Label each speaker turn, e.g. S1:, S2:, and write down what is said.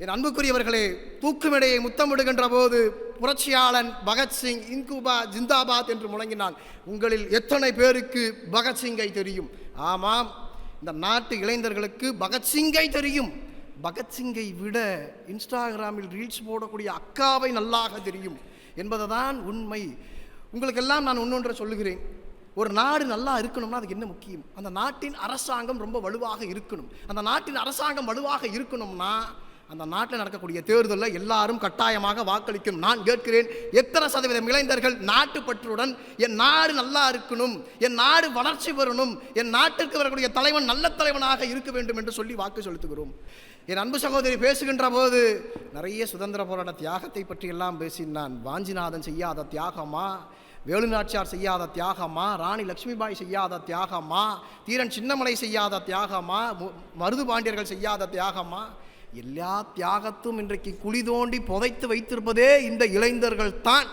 S1: என் அன்புக்குரியவர்களே, தூக்குமேடையை முத்தமிடுகின்ற போது புரட்சியாளன் பகத்சிங் இன்குபா ஜிந்தாபாத் என்று முழங்கினான். உங்களில் எத்தனை பேருக்கு பகத்சிங்கை தெரியும்? ஆமாம், இந்த நாட்டு இளைஞர்களுக்கு பகத்சிங்கை தெரியும். பகத்சிங்கை விட இன்ஸ்டாகிராமில் ரீல்ஸ் போடக்கூடிய அக்காவை நல்லாக தெரியும் என்பதுதான் உண்மை. உங்களுக்கெல்லாம் நான் ஒன்றொன்றை சொல்லுகிறேன். ஒரு நாடு நல்லா இருக்கணும்னா அதுக்கு என்ன முக்கியம்? அந்த நாட்டின் அரசாங்கம் ரொம்ப வலுவாக இருக்கணும். அந்த நாட்டின் அரசாங்கம் வலுவாக இருக்கணும்னா அந்த நாட்டில் நடக்கக்கூடிய தேர்தலில் எல்லாரும் கட்டாயமாக வாக்களிக்கணும். நான் கேட்கிறேன், எத்தனை சதவீதம் இளைஞர்கள் நாட்டுப்பற்றுடன் என் நாடு நல்லா இருக்கணும், என் நாடு வளர்ச்சி பெறணும், என் நாட்டிற்கு வரக்கூடிய தலைவன் நல்ல தலைவனாக இருக்க வேண்டும் என்று சொல்லி வாக்கு செலுத்துகிறோம்? என் அன்பு சகோதரி பேசுகின்ற போது நிறைய சுதந்திர போராட்ட தியாகத்தை பற்றியெல்லாம் பேசினான். வாஞ்சிநாதன் செய்யாத தியாகமா, வேலுநாச்சியார் செய்யாத தியாகமா, ராணி லட்சுமிபாய் செய்யாத தியாகமா, தீரன் சின்னமலை செய்யாத தியாகமா, மருது பாண்டியர்கள் செய்யாத தியாகமா? எல்லா தியாகத்தும் இன்றைக்கு குழி தோண்டி புதைத்து வைத்திருப்பதே இந்த இளைஞர்கள் தான்